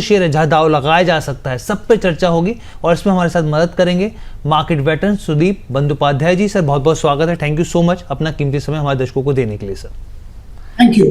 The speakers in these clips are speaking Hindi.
शेयर है जहां दाव लगाया जा सकता है, सब पे चर्चा होगी और इसमें हमारे साथ मदद करेंगे मार्केट वेटरन सुदीप बंदोपाध्याय जी। सर बहुत बहुत स्वागत है, थैंक यू सो मच अपना कीमती समय हमारे दर्शकों को देने के लिए। Sir thank you.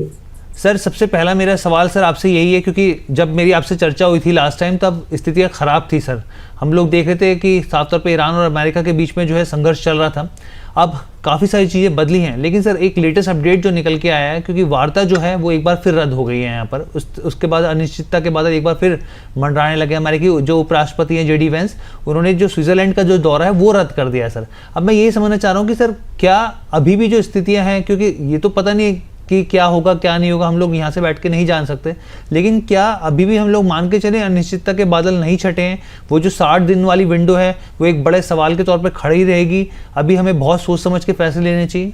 सर सबसे पहला मेरा सवाल सर आपसे यही है, क्योंकि जब मेरी आपसे चर्चा हुई थी लास्ट टाइम तब स्थितियां खराब थी सर। हम लोग देख रहे थे कि साफ तौर पे ईरान और अमेरिका के बीच में जो है संघर्ष चल रहा था। अब काफ़ी सारी चीज़ें बदली हैं, लेकिन सर एक लेटेस्ट अपडेट जो निकल के आया है, क्योंकि वार्ता जो है वो एक बार फिर रद्द हो गई है यहाँ पर। उसके बाद अनिश्चितता के बाद एक बार फिर मंडराने लगे। हमारे की जो उपराष्ट्रपति हैं JD वेंस, उन्होंने जो स्विट्जरलैंड का जो दौरा है वो रद्द कर दिया है। सर अब मैं ये समझना चाह रहा हूँ कि सर क्या अभी भी जो स्थितियाँ हैं, क्योंकि ये तो पता नहीं कि क्या होगा क्या नहीं होगा, हम लोग यहाँ से बैठ के नहीं जान सकते, लेकिन क्या अभी भी हम लोग मान के चले अनिश्चितता के बादल नहीं छटे हैं? वो जो 60 दिन वाली विंडो है वो एक बड़े सवाल के तौर पे खड़ी रहेगी। अभी हमें बहुत सोच समझ के फैसले लेने चाहिए।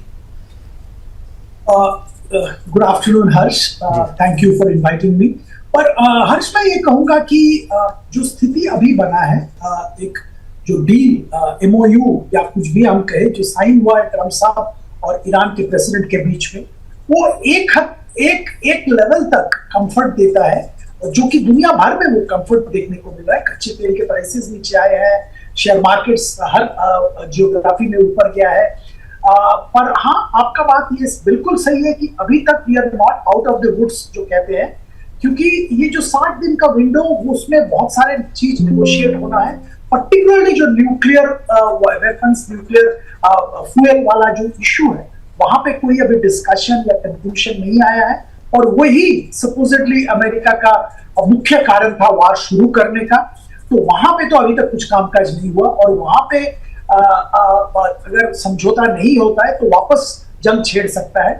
Good afternoon Harsh, thank you for inviting me. पर हर्ष मैं ये कहूंगा कि जो स्थिति अभी बना है, एक जो डील MOU या कुछ भी हम कहें जो साइन हुआ है ट्रम्प साहब और ईरान के प्रेसिडेंट के बीच में, वो एक लेवल तक कंफर्ट देता है, जो कि दुनिया भर में वो कंफर्ट देखने को मिल रहा है। कच्चे तेल के प्राइसेस नीचे आए हैं, शेयर मार्केट्स हर जियोग्राफी में ऊपर गया है। पर हाँ, आपका बात ये बिल्कुल सही है कि अभी तक we are not out of the woods जो कहते हैं, क्योंकि ये जो 60 दिन का विंडो उसमें बहुत सारे चीज नेगोशिएट होना है। पर्टिकुलरली जो न्यूक्लियर वेपन्स, न्यूक्लियर फ्यूल वाला जो इशू है, वहां पे कोई अभी डिस्कशन या कंक्लूजन नहीं आया है। और वही सपोजिटली अमेरिका का मुख्य कारण था वार शुरू करने का। तो वहां पे तो अभी तक कुछ कामकाज नहीं हुआ, और वहां पे अगर समझौता नहीं होता है तो वापस जंग छेड़ सकता है।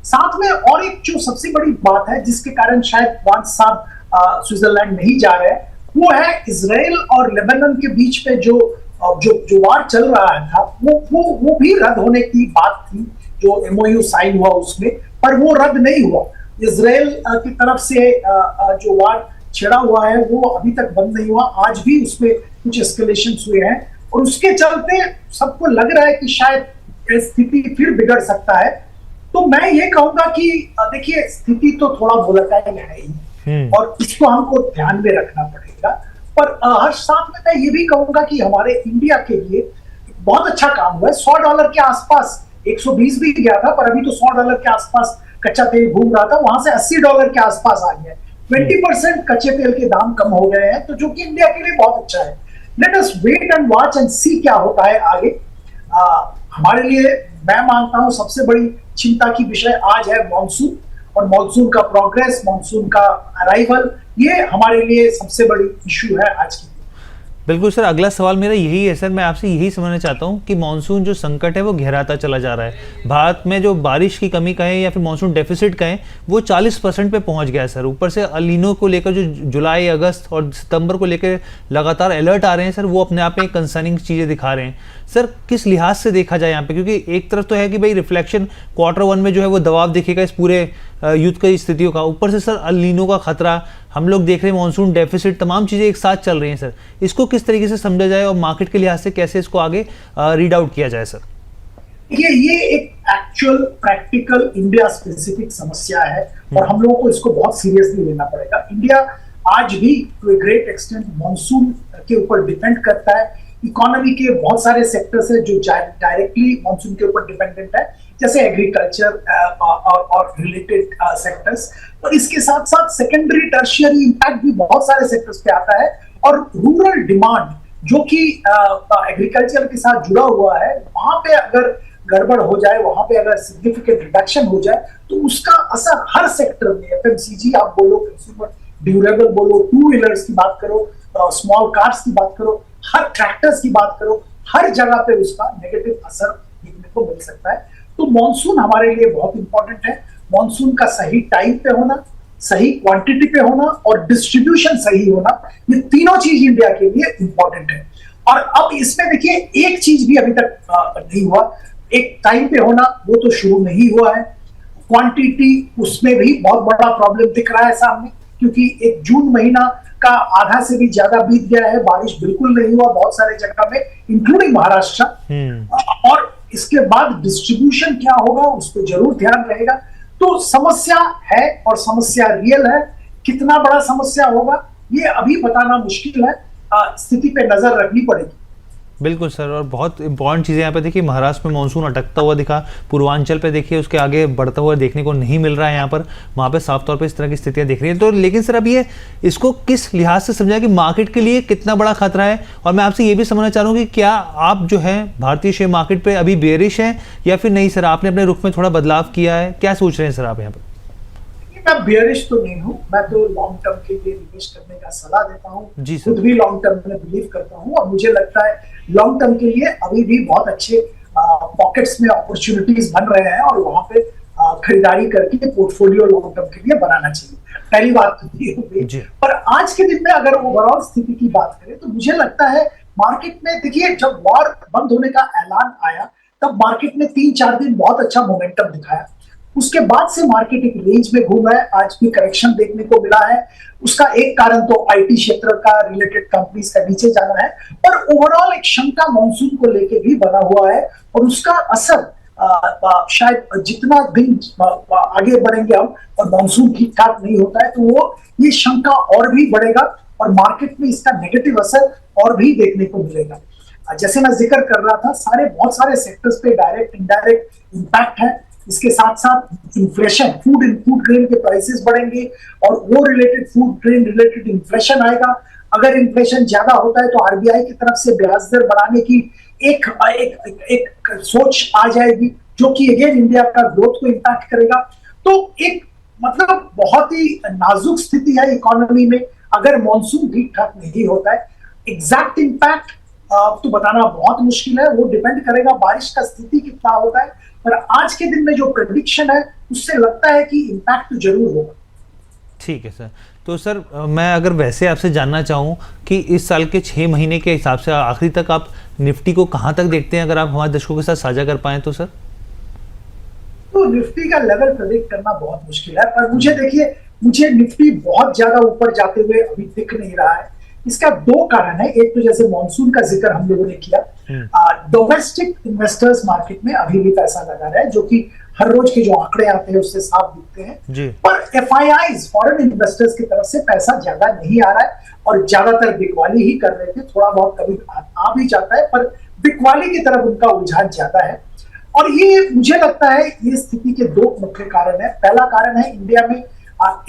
साथ में और एक जो सबसे बड़ी बात है जिसके कारण शायद वांस साहब स्विट्जरलैंड नहीं जा रहे हैं, वो है इजराइल और लेबनान के बीच में जो वार चल रहा था, वो भी रद्द होने की बात थी जो MOU साइन हुआ उसमें, पर वो रद्द नहीं हुआ। इजराइल की तरफ से जो वार छिड़ा हुआ है वो अभी तक बंद नहीं हुआ, आज भी उसमें कुछ एस्केलेशंस हुए हैं, और उसके चलते सबको लग रहा है कि शायद स्थिति फिर बिगड़ सकता है। तो मैं ये कहूंगा कि देखिए, स्थिति तो थोड़ा वोलेटाइल है ही, और इसको हमको ध्यान में रखना पड़ेगा। पर हर साथ में मैं ये भी कहूंगा कि हमारे इंडिया के लिए बहुत अच्छा काम हुआ है। $100 के आसपास, 120 भी गया था, पर अभी तो $100 के आसपास कच्चा तेल घूम रहा था, वहां से $80 के आसपास आ गया। 20% कच्चे तेल के दाम कम हो गए हैं, तो जो कि इंडिया के लिए बहुत अच्छा है। Let us wait and watch and see क्या होता है आगे। हमारे लिए मैं मानता हूं सबसे बड़ी चिंता की विषय आज है मॉनसून, और मॉनसून का प्रोग्रेस, मॉनसून का अराइवल, ये हमारे लिए सबसे बड़ी इशू है आज की। बिल्कुल सर, अगला सवाल मेरा यही है सर, मैं आपसे यही समझना चाहता हूँ कि मानसून जो संकट है वो गहराता चला जा रहा है। भारत में जो बारिश की कमी कहें या फिर मानसून डेफिसिट कहें, वो 40% पे पहुँच गया है सर। ऊपर से अल नीनो को लेकर जो जुलाई, अगस्त और सितंबर को लेकर लगातार अलर्ट आ रहे हैं सर, वो अपने आप में कंसर्निंग चीज़ें दिखा रहे हैं। सर किस लिहाज से देखा जाए यहाँ पे, क्योंकि एक तरफ तो है कि भाई रिफ्लेक्शन Q1 में जो है वो दबाव दिखेगा इस पूरे युद्ध की स्थितियों का, ऊपर से सर अल नीनो का खतरा हम लोग देख रहे हैं, मानसून डेफिसिट, तमाम चीज़ें एक साथ चल रही हैं सर। इसको किस तरीके से समझा जाए और मार्केट के लिहाज से कैसे इसको आगे रीड आउट किया जाए सर? ये एक एक्चुअल प्रैक्टिकल इंडिया स्पेसिफिक समस्या है, और हम लोगों को इसको बहुत सीरियसली लेना पड़ेगा। इंडिया आज भी to a great extent monsoon के ऊपर डिपेंड करता है। इकोनॉमी के बहुत सारे सेक्टर्स है जो डायरेक्टली मानसून के ऊपर डिपेंडेंट है, जैसे एग्रीकल्चर और रिलेटेड सेक्टर्स। और इसके साथ साथ सेकेंडरी टर्शियरी इंपैक्ट भी बहुत सारे सेक्टर्स पे आता है, और रूरल डिमांड जो कि एग्रीकल्चर के साथ जुड़ा हुआ है, वहां पे अगर गड़बड़ हो जाए, वहां पे अगर सिग्निफिकेंट रिडक्शन हो जाए, तो उसका असर हर सेक्टर में, FMCG आप बोलो, कंज्यूमर ड्यूरेबल बोलो, 2 व्हीलर्स की बात करो, स्मॉल कार्स की बात करो, हर ट्रैक्टर्स की बात करो, हर जगह पे उसका नेगेटिव असर देखने को मिल सकता है। तो मॉनसून हमारे लिए बहुत इंपॉर्टेंट है। मॉनसून का सही टाइम पे होना, सही क्वांटिटी पे होना, और डिस्ट्रीब्यूशन सही होना, ये तीनों चीज इंडिया के लिए इंपॉर्टेंट है। और अब इसमें देखिए, एक चीज भी अभी तक नहीं हुआ। एक टाइम पे होना, वो तो शुरू नहीं हुआ है। क्वांटिटी, उसमें भी बहुत बड़ा प्रॉब्लम दिख रहा है सामने, क्योंकि एक जून महीना का आधा से भी ज्यादा बीत गया है, बारिश बिल्कुल नहीं हुआ बहुत सारे जगह में, इंक्लूडिंग महाराष्ट्र। और इसके बाद डिस्ट्रीब्यूशन क्या होगा, उस पर जरूर ध्यान रहेगा। तो समस्या है, और समस्या रियल है। कितना बड़ा समस्या होगा ये अभी बताना मुश्किल है, स्थिति पे नजर रखनी पड़ेगी। बिल्कुल सर, और बहुत इंपॉर्टेंट चीज़ें यहाँ पे देखिए, महाराष्ट्र में मानसून अटकता हुआ दिखा, पूर्वांचल पे देखिए उसके आगे बढ़ता हुआ देखने को नहीं मिल रहा है यहाँ पर, वहाँ पे साफ तौर पे इस तरह की स्थितियाँ दिख रही हैं। तो लेकिन सर अब ये इसको किस लिहाज से समझा कि मार्केट के लिए कितना बड़ा खतरा है, और मैं आपसे ये भी समझना चाह रहा हूँ कि क्या आप जो है भारतीय शेयर मार्केट पर अभी बेरिश हैं या फिर नहीं सर, आपने अपने रुख में थोड़ा बदलाव किया है, क्या सोच रहे हैं सर आप यहाँ पर? मैं बेयरिश तो नहीं हूँ, मैं तो लॉन्ग टर्म के लिए निवेश करने का सलाह देता हूँ, जी सर। खुद भी लॉन्ग टर्म में बिलीव करता हूँ, और मुझे लगता है लॉन्ग टर्म के लिए अभी भी बहुत अच्छे पॉकेट्स में अपॉर्चुनिटीज बन रहे हैं, और वहां पे खरीदारी करके पोर्टफोलियो लॉन्ग टर्म के लिए बनाना चाहिए। पहली बात तो ये हो गई। पर आज के दिन में अगर ओवरऑल स्थिति की बात करें तो मुझे लगता है मार्केट में, देखिए जब वॉर बंद होने का ऐलान आया तब मार्केट ने 3-4 दिन बहुत अच्छा मोमेंटम दिखाया, उसके बाद से मार्केट एक रेंज में घूमा है, आज भी करेक्शन देखने को मिला है। उसका एक कारण तो आईटी क्षेत्र का, रिलेटेड कंपनीज का नीचे जाना है, पर ओवरऑल एक शंका मॉनसून को लेके भी बना हुआ है, और उसका असर शायद जितना दिन आगे बढ़ेंगे हम और मॉनसून ठीक ठाक नहीं होता है तो वो ये शंका और भी बढ़ेगा, और मार्केट में इसका नेगेटिव असर और भी देखने को मिलेगा। जैसे मैं जिक्र कर रहा था, बहुत सारे सेक्टर्स पे डायरेक्ट इनडायरेक्ट इंपैक्ट है। इसके साथ साथ इन्फ्लेशन, फूड ग्रेन के प्राइसेस बढ़ेंगे, और वो related food grain related inflation आएगा। अगर इन्फ्लेशन ज्यादा होता है तो आरबीआई की तरफ से ब्याज दर बढ़ाने की एक सोच आ जाएगी, जो कि अगेन इंडिया का ग्रोथ को इम्पैक्ट करेगा। तो एक मतलब बहुत ही नाजुक स्थिति है इकोनॉमी में अगर मॉनसून ठीक ठाक नहीं होता है। एग्जैक्ट इम्पैक्ट तो बताना बहुत मुश्किल है, वो डिपेंड करेगा बारिश का स्थिति कितना होता है, पर आज के दिन में जो प्रेडिक्शन है उससे लगता है कि इम्पैक्ट तो जरूर होगा। ठीक है सर। तो सर मैं अगर वैसे आपसे जानना चाहूँ कि इस साल के 6 महीने के हिसाब से आखिरी तक आप निफ्टी को कहाँ तक देखते हैं, अगर आप हमारे दर्शकों के साथ साझा कर पाएं तो सर। तो निफ्टी का लेवल प्रेडिक्ट करना बहुत मुश्किल है, पर मुझे निफ्टी बहुत ज्यादा ऊपर जाते हुए अभी दिख नहीं रहा है। इसका 2 कारण है। एक तो जैसे मॉनसून का जिक्र हम लोगों ने किया, डोमेस्टिक इन्वेस्टर्स मार्केट में अभी भी पैसा लगा रहा है, जो कि हर रोज के जो आंकड़े आते हैं उससे साफ दिखते हैं। पर एफआईआईज, फॉरेन इन्वेस्टर्स की तरफ से पैसा ज्यादा नहीं आ रहा है, और ज्यादातर बिकवाली ही कर रहे थे, थोड़ा बहुत कभी आ भी जाता है, पर बिकवाली की तरफ उनका रुझान ज्यादा है। और ये मुझे लगता है ये स्थिति के 2 मुख्य कारण है। पहला कारण है, इंडिया में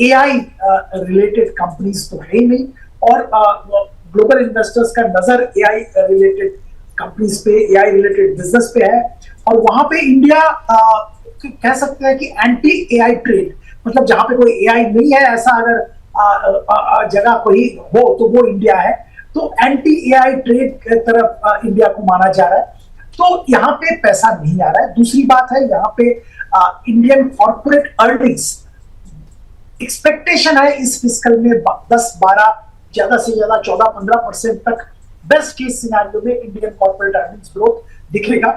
एआई रिलेटेड कंपनीज तो है ही नहीं, और ग्लोबल इन्वेस्टर्स का नजर एआई रिलेटेड कंपनीज पे, एआई रिलेटेड बिजनेस पे है, और वहां पे इंडिया कह सकते हैं कि एंटी एआई ट्रेड, मतलब जहां पे कोई एआई नहीं है ऐसा अगर जगह कोई हो तो वो इंडिया है। तो एंटी एआई ट्रेड की तरफ इंडिया को माना जा रहा है, तो यहाँ पे पैसा नहीं आ रहा है। दूसरी बात है, यहाँ पे इंडियन कॉर्पोरेट अर्निंग्स एक्सपेक्टेशन है इस फिस्कल में 10-12, ज्यादा से ज्यादा 14-15% तक बेस्ट केस सिनेरियो में इंडियन कॉर्पोरेट अर्निंग्स ग्रोथ दिखेगा।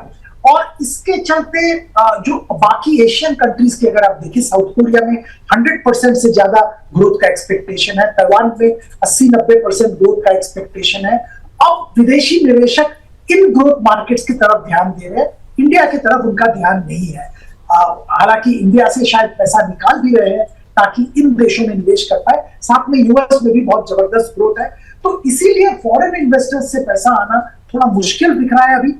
और इसके चलते जो बाकी एशियन कंट्रीज के अगर आप देखिए, साउथ कोरिया में 100% से ज्यादा ग्रोथ का एक्सपेक्टेशन है, ताइवान में 80-90% ग्रोथ का एक्सपेक्टेशन है। अब विदेशी निवेशक इन ग्रोथ मार्केट्स की तरफ ध्यान दे रहे हैं, इंडिया की तरफ उनका ध्यान नहीं है। हालांकि इंडिया से शायद पैसा निकाल भी रहे हैं ताकि इन देशों में निवेश कर पाए, साथ में यूएस में भी बहुत जबरदस्त ग्रोथ है, तो इसीलिए फॉरेन इन्वेस्टर्स से पैसा आना थोड़ा मुश्किल दिख रहा है। अभी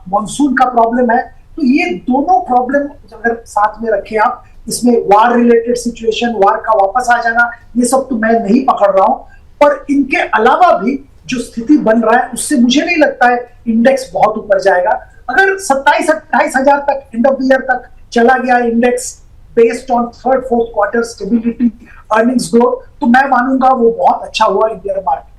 मॉनसून का प्रॉब्लम है, तो ये दोनों प्रॉब्लम अगर साथ में रखें आप, इसमें वार रिलेटेड सिचुएशन, वार का वापस आ जाना, ये सब तो मैं नहीं पकड़ रहा हूं, पर इनके अलावा भी जो स्थिति बन रहा है उससे मुझे नहीं लगता है इंडेक्स बहुत ऊपर जाएगा। अगर 27-28 हजार तक एंड ऑफ द ईयर तक चला गया index based on 3rd-4th quarter stability, earnings growth, तो मैं मानूंगा वो बहुत अच्छा हुआ इंडियन मार्केट।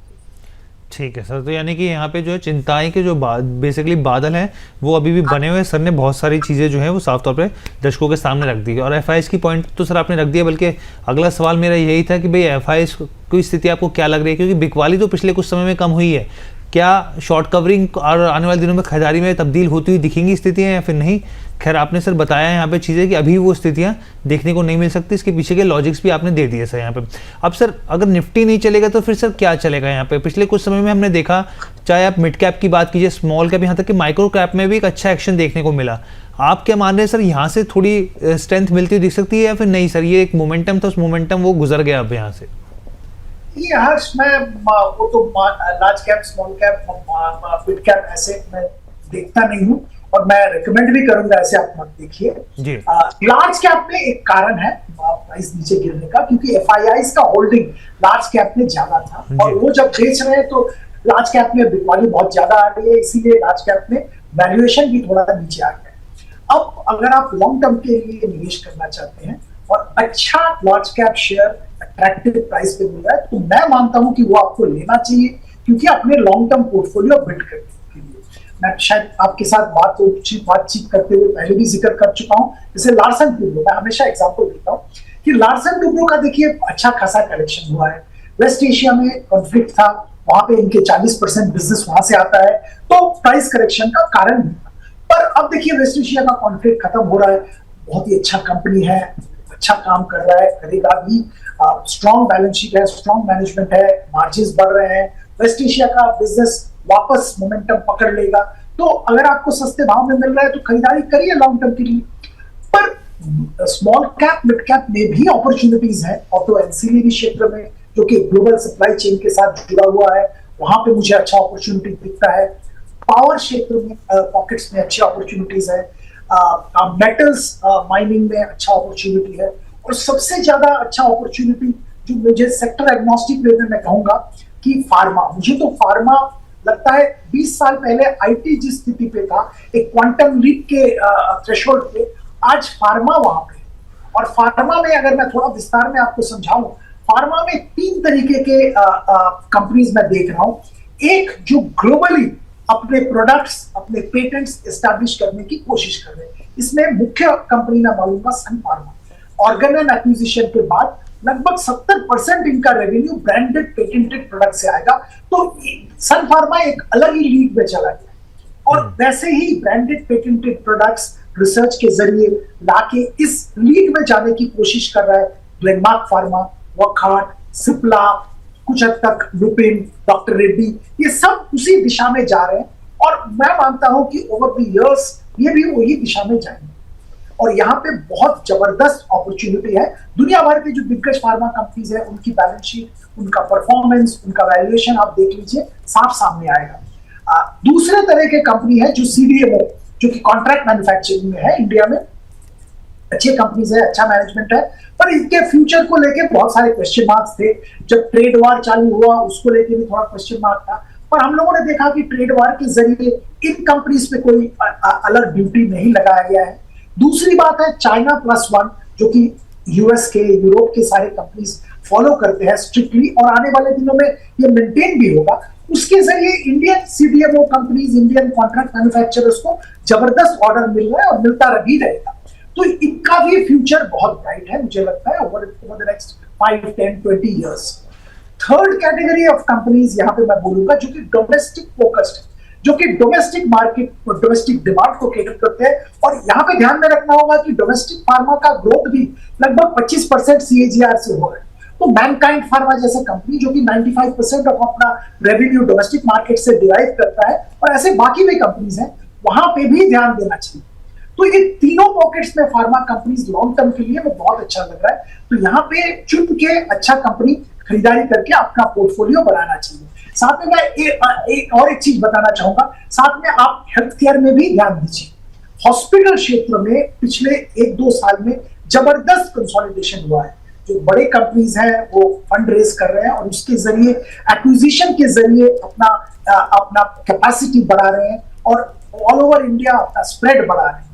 ठीक है सर, तो यानी कि यहाँ पे जो है चिंताएं के जो बेसिकली बादल हैं वो अभी भी बने हुए हैं। सर ने बहुत सारी चीज़ें जो है वो साफ तौर पे दर्शकों के सामने रख दी है, और एफआईएस की पॉइंट तो सर आपने रख दिया, बल्कि अगला सवाल मेरा यही था कि भाई एफआईएस की स्थिति आपको क्या लग रही है, क्योंकि बिकवाली तो पिछले कुछ समय में कम हुई है, क्या शॉर्ट कवरिंग और आने वाले दिनों में खरीदारी में तब्दील होती हुई दिखेंगी स्थितियाँ या फिर नहीं? खैर आपने सर बताया यहाँ पे चीज़ें कि अभी वो स्थितियाँ देखने को नहीं मिल सकती, इसके पीछे के लॉजिक्स भी आपने दे दिए सर यहाँ पे। अब सर अगर निफ्टी नहीं चलेगा तो फिर सर क्या चलेगा यहाँ पे? पिछले कुछ समय में हमने देखा, चाहे आप मिड कैप की बात कीजिए, स्मॉल कैप, यहाँ तक कि माइक्रो कैप में भी एक अच्छा एक्शन देखने को मिला। आप क्या मान रहे हैं सर, यहाँ से थोड़ी स्ट्रेंथ मिलती हुई दिख सकती है या फिर नहीं सर, ये एक मोमेंटम था, उस मोमेंटम वो गुजर गया अब यहाँ से? ये हर्ष मैं वो तो large cap, small cap, mid cap ऐसे मैं देखता नहीं हूँ, और मैं रिकमेंड भी करूंगा ऐसे आप मत देखिए। लार्ज कैप में एक कारण है प्राइस नीचे गिरने का, क्योंकि एफआईआईज का होल्डिंग लार्ज कैप में ज्यादा था, और वो जब बेच रहे हैं तो लार्ज कैप में बिकवाली बहुत ज्यादा आ रही है, इसीलिए लार्ज कैप में वैल्यूएशन भी थोड़ा नीचे आ गया है। अब अगर आप लॉन्ग टर्म के लिए निवेश करना चाहते हैं और अच्छा large cap share attractive price पे मिल रहा है, तो मैं मानता हूं कि वो आपको लेना चाहिए, क्योंकि अपने लॉन्ग टर्म पोर्टफोलियो बिल्ड करने के लिए। मैं शायद आपके साथ बातचीत करते हुए पहले भी जिक्र कर चुका हूं, जैसे लार्सन टुब्रो, मैं हमेशा एग्जांपल देता हूं कि लार्सन टुब्रो का देखिए अच्छा खासा कलेक्शन हुआ है। वेस्ट एशिया में कॉन्फ्लिक्ट था, वहां पे इनके 40% बिजनेस वहां से आता है, तो प्राइस करेक्शन का कारण नहीं था। पर अब देखिए वेस्ट एशिया का कॉन्फ्लिक्ट खत्म हो रहा है, बहुत ही अच्छा कंपनी है, अच्छा काम कर रहा है, करेगा भी, स्ट्रॉन्ग बैलेंस शीट है, स्ट्रॉन्ग मैनेजमेंट है, मार्जिन्स बढ़ रहे हैं, वेस्ट एशिया का बिजनेस वापस मोमेंटम पकड़ लेगा। तो अगर आपको सस्ते भाव में मिल रहा है तो खरीदारी करिए लॉन्ग टर्म के लिए। पर स्मॉल कैप, मिड कैप में भी अपॉर्चुनिटीज है, ऑटो एंसिलरी क्षेत्र में जो कि ग्लोबल सप्लाई चेन के साथ जुड़ा हुआ है, वहां पे मुझे अच्छा अपॉर्चुनिटी दिखता है। पावर क्षेत्र में पॉकेट्स में अच्छी अपॉर्चुनिटीज है, मेटल्स माइनिंग में अच्छा अपॉर्चुनिटी है, और सबसे ज्यादा अच्छा अपॉर्चुनिटी जो मुझे सेक्टर एग्नोस्टिक वे में मैं कहूंगा कि फार्मा। मुझे तो फार्मा लगता है 20 साल पहले आईटी जिस स्थिति पे था, एक क्वांटम लीप के थ्रेशोल्ड पे, आज फार्मा वहां पे। और फार्मा में अगर मैं थोड़ा विस्तार में आपको समझाऊं, फार्मा में 3 तरीके के कंपनीज मैं देख रहा हूं। एक जो ग्लोबली अपने प्रोडक्ट्स, अपने पेटेंट्स एस्टैब्लिश करने की कोशिश कर रहे हैं, इसमें मुख्य कंपनी मैं मालूंगा सन फार्मा। ऑर्गेनन एक्विजिशन के बाद लगभग 70% इनका रेवेन्यू ब्रांडेड पेटेंटेड प्रोडक्ट से आएगा, तो सन फार्मा एक अलग ही लीग में चला गया। और वैसे ही ब्रांडेड पेटेंटेड प्रोडक्ट्स रिसर्च के जरिए लाके इस लीग में जाने की कोशिश कर रहा है ग्लेनमार्क फार्मा, वॉकहार्ट, सिप्ला, कुछ हद तक लुपिन, डॉक्टर रेड्डी, ये सब उसी दिशा में जा रहे हैं, और मैं मानता हूं कि ओवर द इयर्स ये भी वही दिशा में जाएंगे। और यहाँ पे बहुत जबरदस्त अपॉर्चुनिटी है। दुनिया भर के जो दिग्गज फार्मा कंपनीज है, उनकी बैलेंस शीट, उनका परफॉर्मेंस, उनका वैल्यूएशन आप देख लीजिए, साफ सामने आएगा। दूसरे तरह के कंपनी है जो सीडीएमओ, जो कि कॉन्ट्रैक्ट मैन्युफैक्चरिंग में है, इंडिया में अच्छी कंपनीज है, अच्छा मैनेजमेंट है, पर इनके फ्यूचर को लेके बहुत सारे क्वेश्चन मार्क्स थे। जब ट्रेड वार चालू हुआ उसको लेके भी थोड़ा क्वेश्चन मार्क था, पर हम लोगों ने देखा कि ट्रेड वार के जरिए इन कंपनीज पे कोई अलग ड्यूटी नहीं लगाया गया है। दूसरी बात है चाइना प्लस वन, जो कि यूएस के, यूरोप के सारे कंपनीज फॉलो करते हैं स्ट्रिक्टली, और आने वाले दिनों में ये मेंटेन भी होगा। उसके जरिए Indian CDMO companies, Indian contract manufacturers को जबरदस्त ऑर्डर मिल रहा है और मिलता भी रहेगा। तो इनका भी फ्यूचर बहुत ब्राइट है, मुझे लगता है, over the next 5, 10, 20 years. Third category of companies यहाँ पे मैं बोलूंगा जो कि डोमेस्टिक फोकस्ड, जो कि डोमेस्टिक मार्केट और डोमेस्टिक डिमांड को केटर करते हैं। और यहाँ पे ध्यान में रखना होगा कि डोमेस्टिक फार्मा का ग्रोथ भी लगभग 25% CAGR से हो रहा है। तो मैनकाइंड फार्मा जैसे कंपनी जो कि 95% ऑफ अपना रेवेन्यू डोमेस्टिक मार्केट से डिराइव करता है, और ऐसे बाकी भी कंपनीज हैं, वहां पे भी ध्यान देना चाहिए। तो ये तीनों पॉकेट्स में फार्मा कंपनीज लॉन्ग टर्म के लिए वो बहुत अच्छा लग रहा है। तो यहाँ पे चुन के अच्छा कंपनी खरीदारी करके अपना पोर्टफोलियो बनाना चाहिए। साथ में मैं एक चीज बताना चाहूंगा, साथ में आप हेल्थ केयर में भी ध्यान दीजिए। हॉस्पिटल क्षेत्र में पिछले 1-2 साल में जबरदस्त कंसोलिडेशन हुआ है। जो बड़े कंपनीज हैं वो फंड रेज कर रहे हैं, और उसके जरिए एक्विजिशन के जरिए अपना कैपेसिटी बढ़ा रहे हैं, और ऑल ओवर इंडिया अपना स्प्रेड बढ़ा रहे हैं।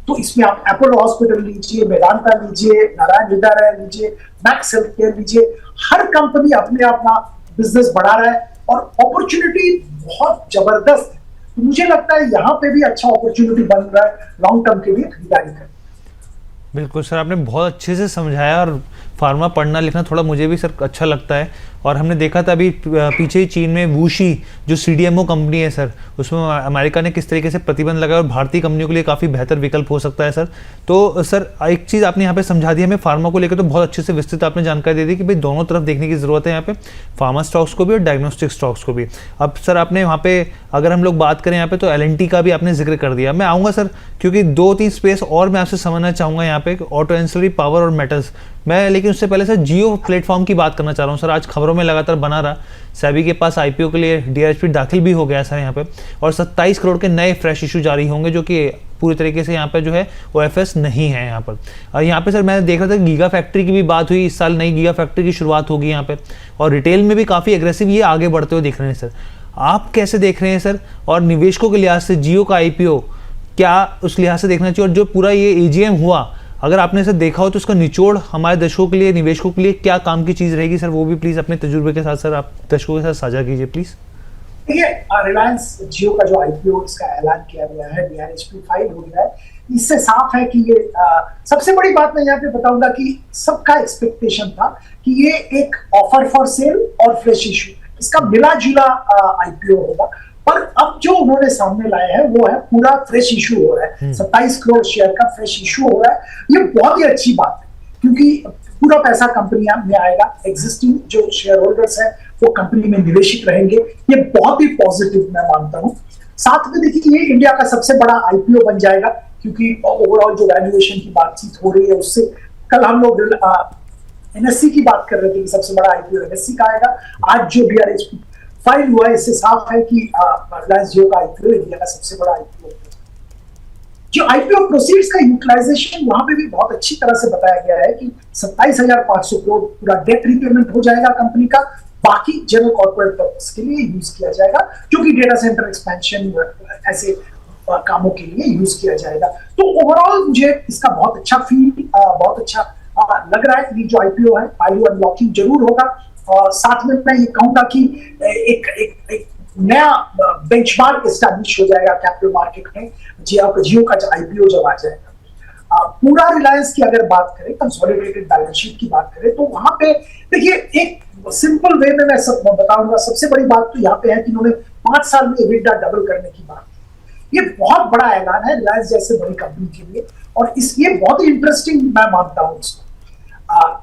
तो इसमें आप अपोलो हॉस्पिटल लीजिए, मेदांता लीजिए, नारायण हृदयालय लीजिए, मैक्स हेल्थ केयर लीजिए, हर कंपनी अपने अपना बिजनेस बढ़ा रहा है, और अपॉर्चुनिटी बहुत जबरदस्त है। तो मुझे लगता है यहाँ पे भी अच्छा अपॉर्चुनिटी बन रहा है लॉन्ग टर्म के लिए खरीदारी करना। बिल्कुल सर, आपने बहुत अच्छे से समझाया, और फार्मा पढ़ना लिखना थोड़ा मुझे भी सर अच्छा लगता है। और हमने देखा था अभी पीछे ही चीन में वूशी जो सीडीएमओ कंपनी है सर, उसमें अमेरिका ने किस तरीके से प्रतिबंध लगाया, और भारतीय कंपनियों के लिए काफ़ी बेहतर विकल्प हो सकता है सर। तो सर एक चीज़ आपने यहाँ पे समझा दी हमें फार्मा को लेकर, तो बहुत अच्छे से विस्तृत आपने जानकारी दे दी कि भाई दोनों तरफ देखने की ज़रूरत है यहाँ पे, फार्मा स्टॉक्स को भी और डायग्नोस्टिक स्टॉक्स को भी। अब सर आपने वहाँ पे अगर हम लोग बात करें यहाँ पे, तो एलएनटी का भी आपने जिक्र कर दिया। मैं आऊँगा सर, क्योंकि 2-3 स्पेस और मैं आपसे समझना चाहूँगा यहाँ पे, ऑटो एंसिलरी, पावर और मेटल्स, मैं लेकिन उससे पहले सर जियो प्लेटफॉर्म की बात करना चाह रहा हूँ सर। आज खबरों में लगातार बना रहा, सेबी के पास आईपीओ के लिए डीआरएचपी दाखिल भी हो गया सर यहाँ पे, और 27 करोड़ के नए फ्रेश इशू जारी होंगे, जो कि पूरी तरीके से यहाँ पे जो है ओएफएस नहीं है यहाँ पर। और यहाँ पे सर मैं देख रहा था गीगा फैक्ट्री की भी बात हुई, इस साल नई गीगा फैक्ट्री की शुरुआत होगी यहाँ पे, और रिटेल में भी काफ़ी एग्रेसिव ये आगे बढ़ते हुए दिख रहे हैं सर। आप कैसे देख रहे हैं सर, और निवेशकों के लिहाज से जियो का आईपीओ क्या उस लिहाज से देखना चाहिए, और जो पूरा ये एजीएम हुआ अगर आपने सर देखा हो तो उसका निचोड़ हमारे दर्शकों के लिए, निवेशकों के लिए क्या काम की चीज़ रहेगी सर, वो भी प्लीज़ अपने तजुर्बे के साथ सर आप दर्शकों के साथ साझा कीजिए प्लीज़। देखिए, रिलायंस जियो का जो आईपीओ इसका ऐलान किया गया है, डीआरएचपी फाइल हो गया है, इससे साफ है कि ये सबसे बड़ी बात मैं यहाँ पे बताऊंगा कि सबका एक्सपेक्टेशन था कि ये एक ऑफर फॉर सेल और फ्रेश इशू, इसका मिला जुला आईपीओ होगा। पर अब जो उन्होंने सामने लाए हैं वो है पूरा फ्रेश इशू हो रहा है, 27 करोड़ शेयर का फ्रेश इशू हो रहा है। ये बहुत ही अच्छी बात है क्योंकि पूरा पैसा कंपनी में आएगा, एग्जिस्टिंग जो शेयर होल्डर्स है वो कंपनी में निवेशित रहेंगे, ये बहुत ही पॉजिटिव मैं मानता हूँ। साथ में देखिए ये इंडिया का सबसे बड़ा आईपीओ बन जाएगा क्योंकि ओवरऑल जो वैल्यूएशन की बातचीत हो रही है उससे, कल हम लोग एनएससी की बात कर रहे थे कि सबसे बड़ा आईपीओ एनएससी का आएगा, आज जो डीआरएचपी फाइल हुआ है इससे साफ है कि रिलायंस जियो का आईपीओ इंडिया का सबसे बड़ा आईपीओ। जो आईपीओ प्रोसीड्स का यूटिलाइजेशन वहां पे भी बहुत अच्छी तरह से बताया गया है कि 27,500 करोड़ पूरा डेट रिपेमेंट हो जाएगा कंपनी का, बाकी जनरल कॉर्पोरेट पर्पस के लिए यूज किया जाएगा, जो कि डेटा सेंटर एक्सपेंशन ऐसे कामों के लिए यूज किया जाएगा। तो ओवरऑल मुझे इसका बहुत अच्छा बहुत अच्छा लग रहा है। ये जो आईपीओ है वैल्यू अनलॉकिंग जरूर होगा, और साथ में मैं ये कहूंगा कि एक नया बेंचमार्क एस्टैब्लिश हो जाएगा कैपिटल मार्केट में जियो का आईपीओ जब आ जाएगा। पूरा रिलायंस की अगर बात करें, कंसोलिडेटेड बैलेंस शीट की बात करें, तो वहां पे देखिए एक सिंपल वे में मैं सब बताऊंगा। सबसे बड़ी बात तो यहाँ पे है कि इन्होंने 5 साल में एबिटा डबल करने की बात, ये बहुत बड़ा ऐलान है रिलायंस जैसे बड़ी कंपनी के लिए, और ये बहुत ही इंटरेस्टिंग मैं मानता हूँ इसको।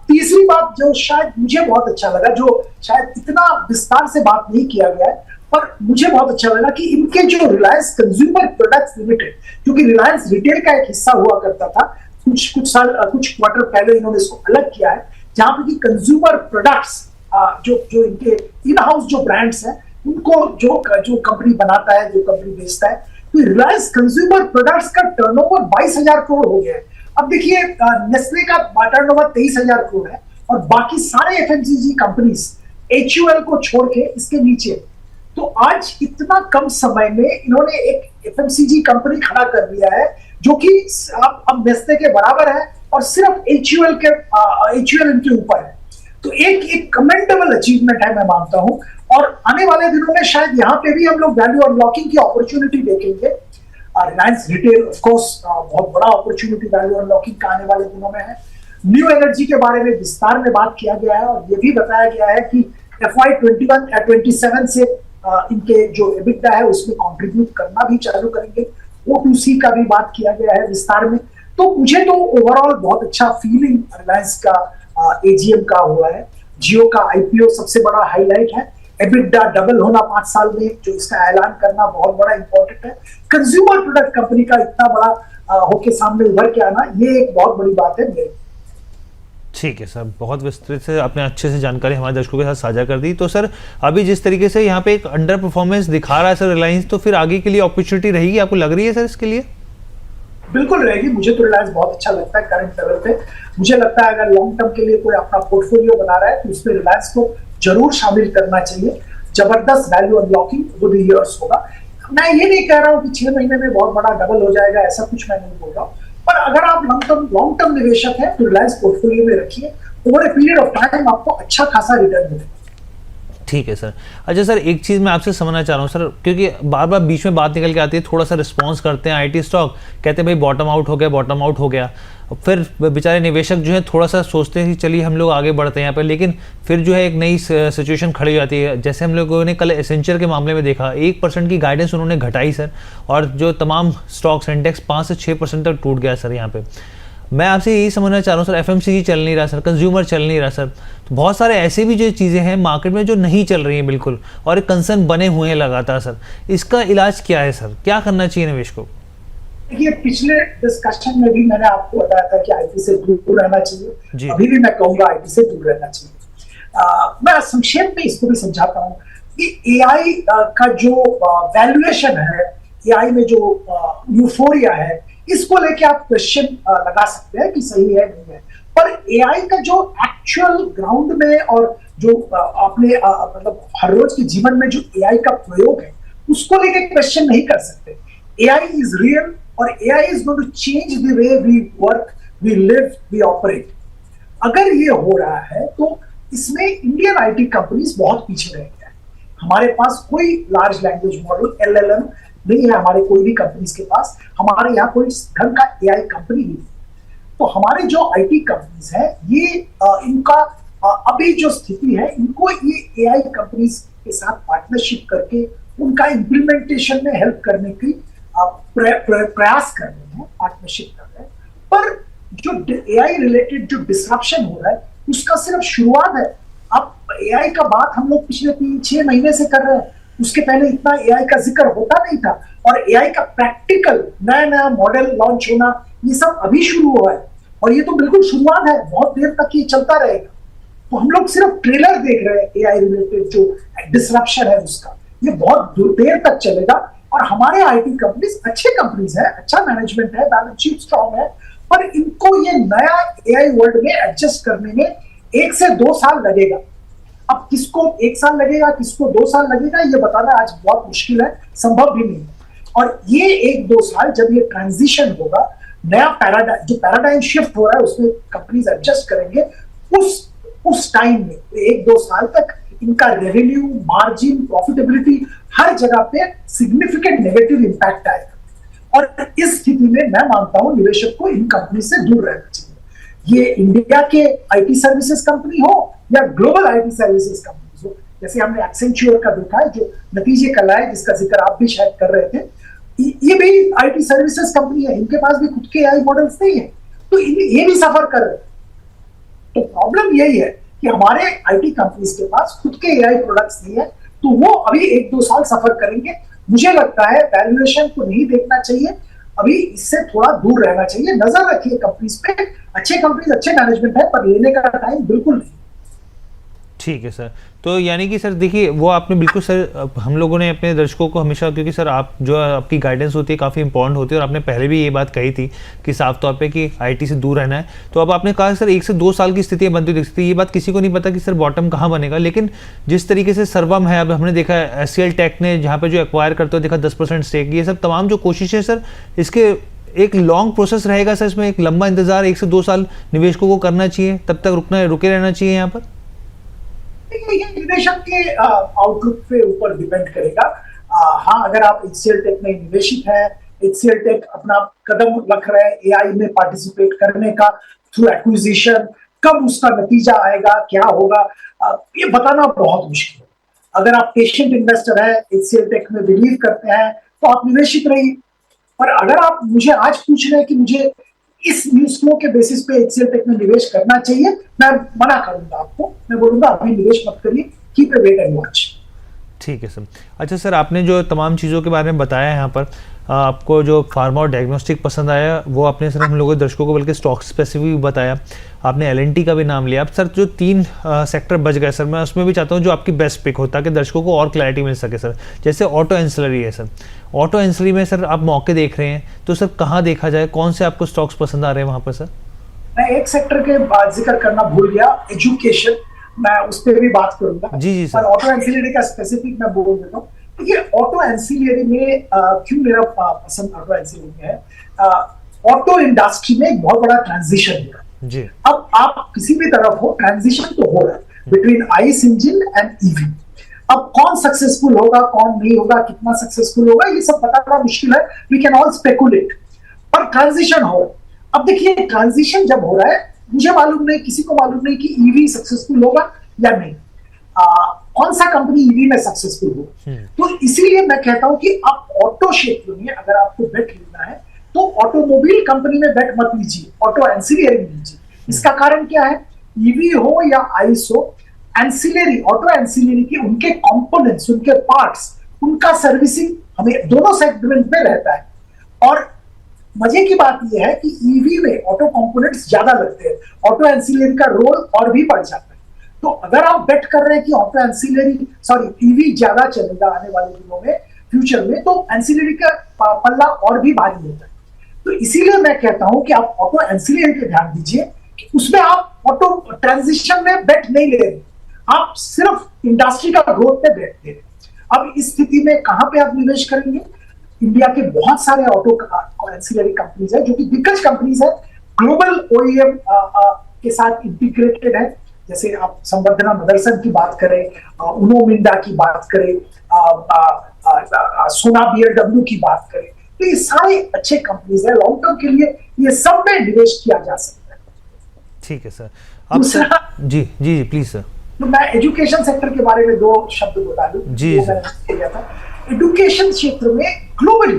तीसरी बात जो शायद मुझे बहुत अच्छा लगा, जो शायद इतना विस्तार से बात नहीं किया गया है, पर मुझे बहुत अच्छा लगा कि इनके जो रिलायंस कंज्यूमर प्रोडक्ट्स लिमिटेड, क्योंकि रिलायंस रिटेल का एक हिस्सा हुआ करता था, कुछ क्वार्टर पहले इन्होंने इसको अलग किया है, जहां पर कि कंज्यूमर प्रोडक्ट्स जो इनके इन हाउस जो ब्रांड्स हैं उनको जो कंपनी बनाता है, जो कंपनी बेचता है, तो रिलायंस कंज्यूमर प्रोडक्ट्स का टर्नओवर 22,000 करोड़ हो गया है। अब देखिए नेस्ले का टर्नओवर 23,000 करोड़ है, और बाकी सारे एफएमसीजी कंपनीज एचयूएल को छोड़ के इसके नीचे। तो आज इतना कम समय में इन्होंने एक एफएमसीजी कंपनी खड़ा कर दिया है जो कि अब नेस्ले के बराबर है, और सिर्फ एचयूएल इनके ऊपर है। तो एक कमेंडेबल अचीवमेंट है मैं मानता हूं, और आने वाले दिनों में शायद यहाँ पे भी हम लोग वैल्यू अनलॉकिंग की अपॉर्चुनिटी देखेंगे। रिलायंस रिटेल ऑफ कोर्स बहुत बड़ा अपॉर्चुनिटी वैल्यू अनलॉकिंग का आने वाले दिनों में है। न्यू एनर्जी के बारे में विस्तार में बात किया गया है, और ये भी बताया गया है कि FY 21-27 से इनके जो एबिटा है उसमें कंट्रीब्यूट करना भी चालू करेंगे। O2C का भी बात किया गया है विस्तार में। तो मुझे तो ओवरऑल बहुत अच्छा फीलिंग रिलायंस का एजीएम का हुआ है। जियो का आईपीओ सबसे बड़ा हाईलाइट है, एबिटा डबल होना 5 साल में, जो इसका ऐलान करना बहुत बड़ा इंपॉर्टेंट है। कंज्यूमर प्रोडक्ट कंपनी का इतना बड़ा होके सामने उभर के आना, ये एक बहुत बड़ी बात है मेरे। ठीक है सर, बहुत विस्तृत से आपने अच्छे से जानकारी हमारे दर्शकों के साथ साझा कर दी। तो सर अभी जिस तरीके से यहाँ पे एक अंडर परफॉर्मेंस दिखा रहा है सर रिलायंस, तो फिर आगे के लिए अपॉर्चुनिटी रहेगी, आपको लग रही है सर इसके लिए? बिल्कुल रहेगी। मुझे तो रिलायंस बहुत अच्छा लगता है करंट लेवल पे। मुझे लगता है अगर लॉन्ग टर्म के लिए कोई अपना पोर्टफोलियो बना रहा है तो उसमें रिलायंस को जरूर शामिल करना चाहिए। जबरदस्त value unlocking with the years होगा। मैं ये नहीं कह रहा हूँ कि 6 महीने में बहुत बड़ा डबल हो जाएगा, ऐसा कुछ मैं नहीं बोल रहा हूँ, पर अगर आप लॉन्ग टर्म निवेशक हैं तो रिलायंस पोर्टफोलियो में रखिए। Over a period of time आपको अच्छा खासा रिटर्न मिलेगा। ठीक है सर। अच्छा सर, एक चीज़ मैं आपसे समझना चाह रहा हूँ सर, क्योंकि बार बार बीच में बात निकल के आती है, थोड़ा सा रिस्पॉन्स करते हैं आईटी स्टॉक, कहते हैं भाई बॉटम आउट हो गया, फिर बेचारे निवेशक जो है थोड़ा सा सोचते हैं कि चलिए हम लोग आगे बढ़ते हैं यहाँ पर, लेकिन फिर जो है एक नई सिचुएशन खड़ी हो जाती है। जैसे हम लोगों ने कल एसेंचर के मामले में देखा, 1% की गाइडेंस उन्होंने घटाई सर, और जो तमाम स्टॉक्स इंडेक्स 5 से 6% तक टूट गया सर यहाँ पे। मैं आपसे यही समझना चाह रहा हूँ सर, एफएमसीजी चल नहीं रहा सर, कंज्यूमर चल नहीं रहा सर, तो बहुत सारे ऐसे भी जो चीज़ें हैं मार्केट में जो नहीं चल रही हैं बिल्कुल, और एक कंसर्न बने हुए हैं लगातार सर, इसका इलाज क्या है सर, क्या करना चाहिए निवेश को? देखिए, पिछले डिस्कशन में भी मैंने आपको बताया था कि आईटी से दूर रहना चाहिए, अभी भी मैं कहूंगा आईटी से दूर रहना चाहिए। मैं संक्षेप में इसको भी समझाता हूँ कि एआई का जो वैल्यूएशन है, एआई में जो यूफोरिया है, इसको लेके आप क्वेश्चन लगा सकते हैं कि सही है नहीं है, पर एआई का जो एक्चुअल ग्राउंड में और जो अपने मतलब हर रोज के जीवन में जो एआई का प्रयोग है, उसको लेके क्वेश्चन नहीं कर सकते। एआई इज रियल और AI is going to change the way we work, we live, we operate. अगर ये हो रहा है तो इसमें इंडियन आईटी कंपनीज बहुत पीछे रह गए हैं। हमारे पास कोई लार्ज लैंग्वेज मॉडल एलएलएम नहीं है, हमारे कोई भी कंपनीज के पास। हमारे यहाँ कोई ढंग का एआई कंपनी नहीं है। तो हमारे जो आईटी कंपनीज है, ये इनका अभी जो स्थिति है, इनको ये एआई कंपनीज के साथ पार्टनरशिप करके उनका इम्प्लीमेंटेशन में हेल्प करने की प्रयास कर रहे हैं, पार्टनरशिप कर रहे हैं। पर जो एआई रिलेटेड जो डिसरप्शन हो रहा है, उसका सिर्फ शुरुआत है। अब एआई का बात हम लोग पिछले 3-6 महीने से कर रहे हैं, उसके पहले इतना एआई का जिक्र होता नहीं था। और एआई का प्रैक्टिकल नया नया मॉडल लॉन्च होना, ये सब अभी शुरू हुआ है और ये तो बिल्कुल शुरुआत है, बहुत देर तक ये चलता रहेगा। तो हम लोग सिर्फ ट्रेलर देख रहे हैं एआई रिलेटेड जो डिसरप्शन है उसका, ये बहुत देर तक चलेगा। और हमारे आईटी कंपनीज अच्छे कंपनीज है, अच्छा मैनेजमेंट है, बैलेंस शीट स्ट्रॉन्ग है, पर इनको ये नया एआई वर्ल्ड में एडजस्ट करने में 1 से 2 साल लगेगा। अब किसको 1 साल लगेगा, किसको 2 साल लगेगा, ये बताना आज बहुत मुश्किल है, संभव भी नहीं। और ये 1-2 साल जब ये ट्रांजिशन होगा, नया पैराडाइम, जो पैराडाइम शिफ्ट हो रहा है उसमें कंपनीज एडजस्ट करेंगे, उस टाइम में 1-2 साल तक इनका रेवेन्यू, मार्जिन, प्रॉफिटेबिलिटी हर जगह पे सिग्निफिकेंट नेगेटिव इंपैक्ट आएगा। और इस स्थिति में मैं मानता हूं निवेशक को इन कंपनी से दूर रहना चाहिए। ये इंडिया के आईटी सर्विसेज कंपनी हो या ग्लोबल आईटी सर्विसेज कंपनी हो, जैसे हमने एक्सेंचुअर का देखा है जो नतीजे कल आए, जिसका जिक्र आप भी शायद कर रहे थे, ये भी आईटी सर्विसेज कंपनी है, इनके पास भी खुद के एआई मॉडल्स नहीं है, तो ये भी सफर कर रहे हैं। तो प्रॉब्लम यही है कि हमारे आईटी कंपनीज के पास खुद के एआई प्रोडक्ट्स नहीं है, तो वो अभी 1-2 साल सफर करेंगे। मुझे लगता है वैल्यूएशन को नहीं देखना चाहिए, अभी इससे थोड़ा दूर रहना चाहिए। नजर रखिए कंपनीज पे, अच्छे कंपनीज, अच्छे मैनेजमेंट है, पर लेने का टाइम बिल्कुल नहीं। ठीक है सर। तो यानी कि सर देखिए, वो आपने बिल्कुल सर, हम लोगों ने अपने दर्शकों को हमेशा, क्योंकि सर आप जो आपकी गाइडेंस होती है काफ़ी इंपॉर्टेंट होती है, और आपने पहले भी ये बात कही थी कि साफ तौर पे कि आईटी से दूर रहना है। तो अब आपने कहा सर 1 से 2 साल की स्थिति बनती दिख सकती है। ये बात किसी को नहीं पता कि सर बॉटम कहाँ बनेगा, लेकिन जिस तरीके से सर्वम है, अब हमने देखा है एचसीएल टेक ने जहाँ पे जो एक्वायर करते हुए देखा 10% स्टेक, ये सब तमाम जो कोशिशें सर, इसके एक लॉन्ग प्रोसेस रहेगा सर, इसमें एक लंबा इंतजार 1 से 2 साल निवेशकों को करना चाहिए, तब तक रुके रहना चाहिए यहाँ पर। ये निवेशक के आउटलुक पे ऊपर डिपेंड करेगा। हाँ, अगर आप एचसीएल टेक में निवेशित है, एचसीएल टेक अपना कदम रख रहे हैं एआई में पार्टिसिपेट करने का थ्रू एक्विजिशन, कब उसका नतीजा आएगा, क्या होगा, ये बताना बहुत मुश्किल है। अगर आप पेशेंट इन्वेस्टर है, एचसीएल टेक में बिलीव करते हैं, तो आप निवेशित रहिए। पर अगर आप मुझे आज पूछ रहे हैं कि मुझे इस न्यूज फ्लो के बेसिस पे एचसीएल टेक में निवेश करना चाहिए, मैं मना करूंगा आपको, मैं बोलूंगा अभी निवेश मत करिए, keep a wait and watch. ठीक है सर। अच्छा सर, आपने जो तमाम चीज़ों के बारे में बताया यहाँ पर, आपको जो फार्मा और डायग्नोस्टिक पसंद आया, वो आपने सर हम लोगों दर्शकों को बल्कि स्टॉक स्पेसिफिक भी बताया, आपने एलएनटी का भी नाम लिया। अब सर जो 3 सेक्टर बच गए सर, मैं उसमें भी चाहता हूँ जो आपकी बेस्ट पिक हो, ताकि दर्शकों को और क्लैरिटी मिल सके सर। जैसे ऑटो एंसिलरी है सर, ऑटो एंसिलरी में सर आप मौके देख रहे हैं, तो सर कहाँ देखा जाए, कौन से आपको स्टॉक्स पसंद आ रहे हैं वहाँ पर सर? मैं एक सेक्टर के बाद जिक्र करना भूल गया, एजुकेशन, मैं उस पर भी बात करूंगा। जी सर। ऑटो एंसिलरी का स्पेसिफिक मैं बोल देता हूँ। ये ऑटो एंसिलरी में क्यों मेरा पसंद ऑटो एंसिलरी में है, ऑटो इंडस्ट्री में एक बहुत बड़ा ट्रांजिशन हो रहा है जी। अब आप किसी भी तरफ हो, ट्रांजिशन तो हो रहा है between ice engine and EV. अब कौन सक्सेसफुल होगा, कौन नहीं होगा, कितना सक्सेसफुल होगा, ये सब बताना मुश्किल है, वी कैन ऑल स्पेकुलेट, पर ट्रांजिशन हो रहा है। अब देखिए, ट्रांजिशन जब हो रहा है, मुझे मालूम नहीं, किसी को मालूम नहीं कि ईवी सक्सेसफुल होगा या नहीं, कौन सा कंपनी ईवी में सक्सेसफुल हो। तो इसीलिए मैं कहता हूं कि आप ऑटो क्षेत्र में अगर आपको बेट लेना है, तो ऑटोमोबाइल कंपनी में बेट मत लीजिए, ऑटो एंसिलरी में लीजिए। इसका कारण क्या है, ईवी हो या आइस हो, एंसिलरी, ऑटो एंसिलरी के उनके कंपोनेंट्स, उनके पार्ट्स, उनका सर्विसिंग हमें दोनों सेगमेंट में रहता है। और मजे की बात यह है कि ईवी में ऑटो कंपोनेंट्स ज्यादा लगते हैं, ऑटो एंसिलरी का रोल और भी बढ़ जाता है। तो अगर आप बेट कर रहे हैं कि ऑटो एंसिलरी ईवी ज्यादा चलेगा आने वाले दिनों में, फ्यूचर में, तो एंसिलरी का पल्ला और भी भारी होता है। तो इसीलिए मैं कहता हूं कि आप ऑटो एंसिलरी पे ध्यान दीजिए कि उसमें आप ऑटो ट्रांजिशन में बेट नहीं ले रहे, आप सिर्फ इंडस्ट्री का ग्रोथ पे बेट ले रहे। अब इस स्थिति में कहां पे आप निवेश करेंगे? इंडिया के बहुत सारे ऑटो एंसिलरी कंपनीज है जो कि दिग्गज कंपनीज है, ग्लोबल ओईएम के साथ इंटीग्रेटेड है। जैसे आप संवर्धना मदरसन की बात करें, उनो मिंडा की बात करें, सोना बीएलडब्ल्यू की बात करें, तो ये सारे अच्छे कंपनीज है, लॉन्ग टर्म के लिए ये सब में निवेश किया जा सकता है। ठीक है सर। अब सर जी जी जी प्लीज सर। तो मैं एजुकेशन सेक्टर के बारे में दो शब्द बता दूं। जी एजुकेशन क्षेत्र में globally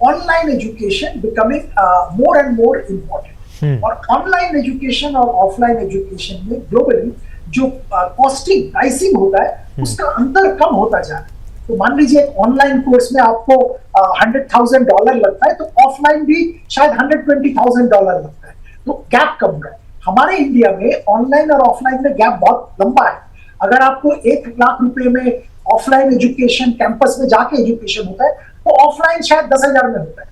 online education becoming more and more important, और ऑनलाइन एजुकेशन और ऑफलाइन एजुकेशन में ग्लोबली जो कॉस्टिंग प्राइसिंग होता है उसका अंतर कम होता जा रहा है। तो मान लीजिए ऑनलाइन कोर्स में आपको $100,000 लगता है, तो ऑफलाइन भी शायद $120,000 लगता है, तो गैप कम हो रहा है। हमारे इंडिया में ऑनलाइन और ऑफलाइन में गैप बहुत लंबा है। अगर आपको 1 लाख रुपए में ऑफलाइन एजुकेशन कैंपस में जाके एजुकेशन होता है, तो ऑफलाइन शायद 10,000 में होता है,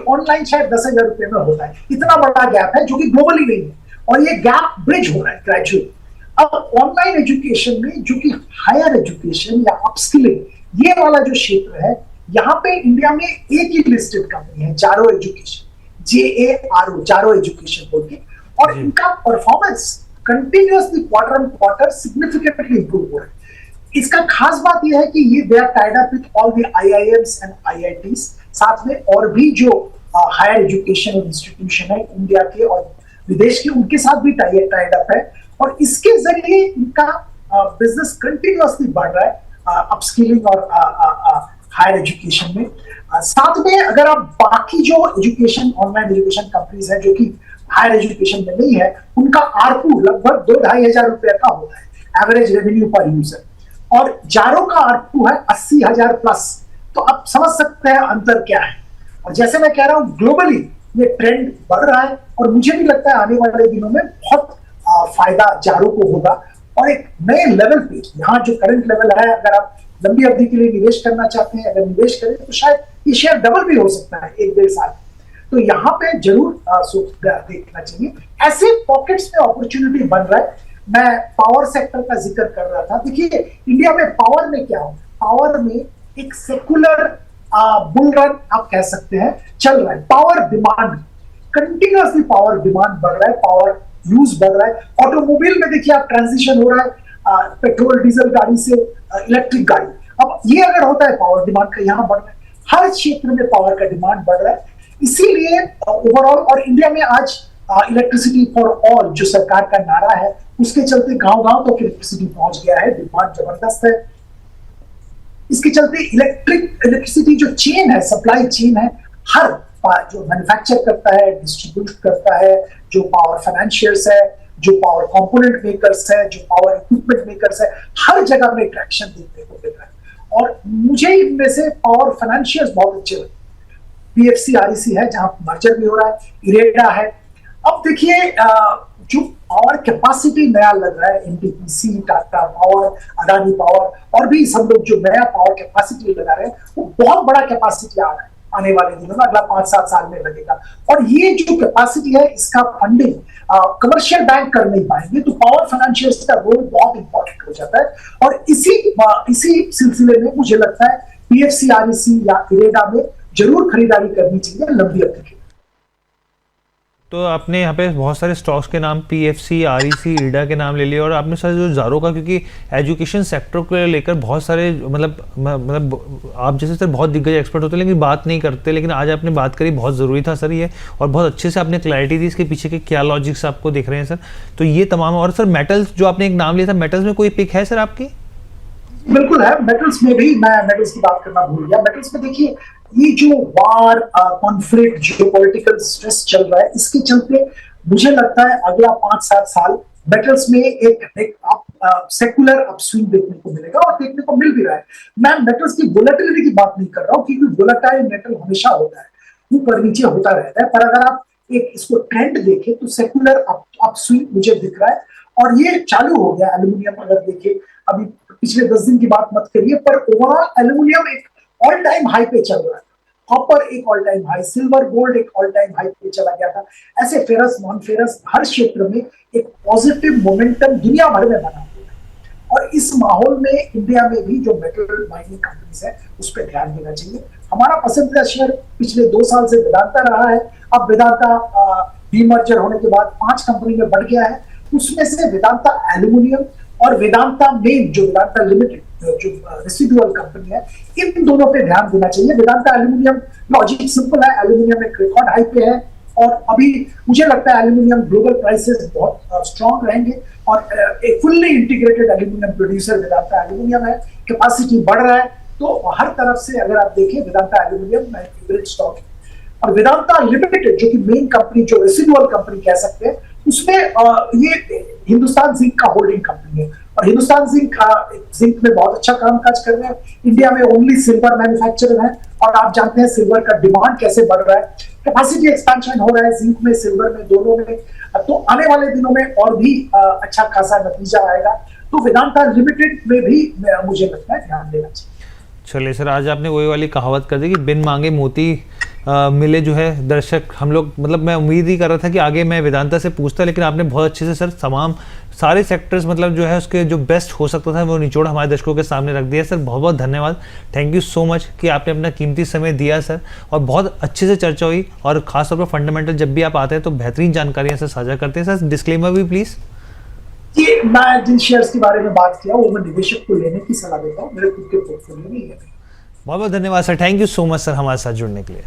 ऑनलाइन शायद 10,000 रुपए में होता है। इतना बड़ा गैप है जो कि ग्लोबली नहीं है, और ये गैप ब्रिज हो रहा है ग्रेजुअली। अब ऑनलाइन एजुकेशन में जो कि हायर एजुकेशन या अपस्किलिंग, ये वाला जो क्षेत्र है, यहाँ पे इंडिया में एक ही लिस्टेड कंपनी है, जारो एजुकेशन, JARO, जारो एजुकेशन बोल के, और इनका performance continuously quarter on quarter significantly improve हो रहा है। इसका खास बात यह है कि ये they are tied up with all the IIMs and IITs, साथ में और भी जो हायर एजुकेशन इंस्टीट्यूशन है इंडिया के और विदेश के, उनके साथ भी टाइड अप है, और इसके जरिए इनका बिजनेस कंटिन्यूअसली बढ़ रहा है अपस्किलिंग और हायर एजुकेशन में। साथ में अगर आप बाकी जो एजुकेशन ऑनलाइन एजुकेशन कंपनीज है जो कि हायर एजुकेशन में नहीं है, उनका आरपू लगभग 2-2,500 रुपए का होता है, एवरेज रेवेन्यू पर यूजर, और जारो का आरपू है 80,000 प्लस। तो आप समझ सकते हैं अंतर क्या है। और जैसे मैं कह रहा हूं ग्लोबली ये ट्रेंड बढ़ रहा है, और मुझे भी लगता है आने वाले दिनों में बहुत फायदा जारो को होगा, और एक नए लेवल पे, यहाँ जो करंट लेवल है, अगर आप लंबी अवधि के लिए निवेश करना चाहते हैं, अगर निवेश करें तो शायद ये शेयर डबल भी हो सकता है 1-1.5 साल। तो यहाँ पे जरूर देखना चाहिए। ऐसे पॉकेट्स में अपॉर्चुनिटी बन रहा है। मैं पावर सेक्टर का जिक्र कर रहा था। देखिए इंडिया में पावर में क्या हो, पावर में एक सेकुलर बुल रन आप कह सकते हैं चल रहा है। Power demand continuously, power demand बढ़ रहा है, पावर यूज बढ़ रहा है। ऑटोमोबाइल में देखिए आप ट्रांजिशन हो रहा है पेट्रोल डीजल गाड़ी से इलेक्ट्रिक गाड़ी। अब ये अगर होता है पावर डिमांड का यहाँ बढ़ रहा है, हर क्षेत्र में पावर का डिमांड बढ़ रहा है। इसीलिए ओवरऑल, और इंडिया में आज इलेक्ट्रिसिटी फॉर ऑल जो सरकार का नारा है, उसके चलते गांव-गांव तक इलेक्ट्रिसिटी पहुंच गया है, डिमांड जबरदस्त है। इसके चलते इलेक्ट्रिसिटी जो चेन है, सप्लाई चेन है, हर जो मैन्युफैक्चर करता है, डिस्ट्रीब्यूट करता है, जो पावर फाइनेंशियर्स है, जो पावर कंपोनेंट मेकर्स है, जो पावर इक्विपमेंट मेकर्स है, हर जगह में ट्रैक्शन देखने को मिल रहा है। और मुझे इनमें से पावर फाइनेंशियर्स बहुत अच्छे लगते हैं। PFC REC है जहां मर्जर भी हो रहा है, इरेडा है। अब देखिए जो पावर कैपेसिटी नया लग रहा है, NTPC, Tata power, Adani power, और भी सब लोग जो नया पावर कैपेसिटी लगा रहे हैं, वो बहुत बड़ा कैपेसिटी आ रहा है आने वाले दिनों में, अगला 5-7 साल में लगेगा। और ये जो कैपेसिटी है, इसका फंडिंग कमर्शियल बैंक कर नहीं पाएंगे, तो पावर फाइनेंशियर्स का रोल बहुत इंपॉर्टेंट हो जाता है। और इसी सिलसिले में मुझे लगता है PFC REC या इरेडा में जरूर खरीदारी करनी चाहिए लंबी अवधि के। तो आपने यहाँ पे बहुत सारे स्टॉक्स के नाम PFC REC इरेडा के नाम ले लिए, और आपने सर जो जारो का, क्योंकि एजुकेशन सेक्टर को लेकर बहुत सारे मतलब आप जैसे सर बहुत दिग्गज एक्सपर्ट होते हैं लेकिन बात नहीं करते, लेकिन आज आपने बात करी, बहुत ज़रूरी था सर ये, और बहुत अच्छे से आपने क्लैरिटी दी इसके पीछे के क्या लॉजिक्स आपको दिख रहे हैं सर। तो ये तमाम, और सर मेटल्स जो आपने एक नाम लिया था, मेटल्स में कोई पिक है सर आपकी? बिल्कुल है, मेटल्स में भी मैं मेटल्स की बात करना भूल गया। मेटल्स में देखिए ये जो वार, कॉन्फ्लिक्ट, जियोपॉलिटिकल स्ट्रेस चल रहा है, इसके चलते मुझे लगता है अगला 5-7 साल मेटल्स में एक सेकुलर अपस्विंग देखने को मिलेगा, और देखने को मिल भी रहा है। मैं मेटल्स की वोलेटिलिटी की बात नहीं कर रहा हूं, क्योंकि वोलेटाइल मेटल हमेशा होता है, ऊपर नीचे होता रहता है, पर अगर आप एक इसको ट्रेंड देखें तो सेकुलर अपस्विंग मुझे दिख रहा है, और ये चालू हो गया। एल्यूमिनियम अगर देखें, अभी पिछले 10 दिन की बात मत करिए, पर ओवरऑल एल्यूमिनियम एक ऑल टाइम हाई पे चल रहा है, कॉपर एक all time high, silver gold एक ऑल टाइम हाई पे चला गया था। ऐसे फेरस नॉन फेरस हर क्षेत्र में एक पॉजिटिव मोमेंटम दुनिया भर में बना हुआ है, और इस माहौल में इंडिया में भी जो मेटल माइनिंग कंपनीज है उस पर ध्यान देना चाहिए। हमारा पसंदीदा शेयर पिछले 2 साल से वेदांता रहा है। अब वेदांता डीमर्जर होने के बाद 5 कंपनी में बढ़ गया है, उसमें से वेदांता एल्यूमिनियम और वेदांता मेन जो वेदांता लिमिटेड जो रेसिडुअल कंपनी है, इन दोनों पे ध्यान देना चाहिए। वेदांता एल्यूमिनियम लॉजिक सिंपल है, एल्यूमिनियम एक रिकॉर्ड हाई पे है, और अभी मुझे लगता है एल्यूमिनियम ग्लोबल प्राइसेस बहुत स्ट्रांग रहेंगे, और एक fully integrated aluminium producer Vedanta aluminium है, कैपेसिटी बढ़ रहा है, तो हर तरफ से अगर आप देखें वेदांता एल्यूमिनियम में फेवरेट स्टॉक है। और वेदांता लिमिटेड जो कि मेन कंपनी जो रेसिडुअल कंपनी कह सकते हैं, उसमें ये हिंदुस्तान जिंक का होल्डिंग कंपनी है, और हिंदुस्तान जिंक में बहुत अच्छा काम काज कर रहे हैं। इंडिया में ओनली सिल्वर मैन्युफैक्चरर है, और आप जानते हैं सिल्वर का डिमांड कैसे बढ़ रहा है, कैपेसिटी एक्सपेंशन हो रहा है जिंक में सिल्वर में दोनों में, तो आने वाले दिनों में और भी अच्छा खासा नतीजा आएगा। तो वेदांता लिमिटेड में भी मुझे लगता है ध्यान देना चाहिए। चलिए सर, आज आपने वही वाली कहावत कर दी कि बिन मांगे मोती मिले जो है दर्शक हम लोग, मतलब मैं उम्मीद ही कर रहा था कि आगे मैं वेदांता से पूछता, लेकिन आपने बहुत अच्छे से सर तमाम सारे सेक्टर्स मतलब जो है उसके जो बेस्ट हो सकता था वो निचोड़ हमारे दर्शकों के सामने रख दिया। सर बहुत बहुत धन्यवाद, थैंक यू सो मच कि आपने अपना कीमती समय दिया सर, और बहुत अच्छे से चर्चा हुई, और खासतौर पर फंडामेंटल जब भी आप आते हैं तो बेहतरीन जानकारियाँ सर साझा करते हैं। सर डिस्क्लेमर भी प्लीज़। जी, मैं जिन शेयर्स के बारे में बात किया वो मैं निवेशक को लेने की सलाह देता हूँ, मेरे खुद के पोर्टफोलियो में ही है। बहुत बहुत धन्यवाद sir, thank you so much sir हमारे साथ जुड़ने के लिए।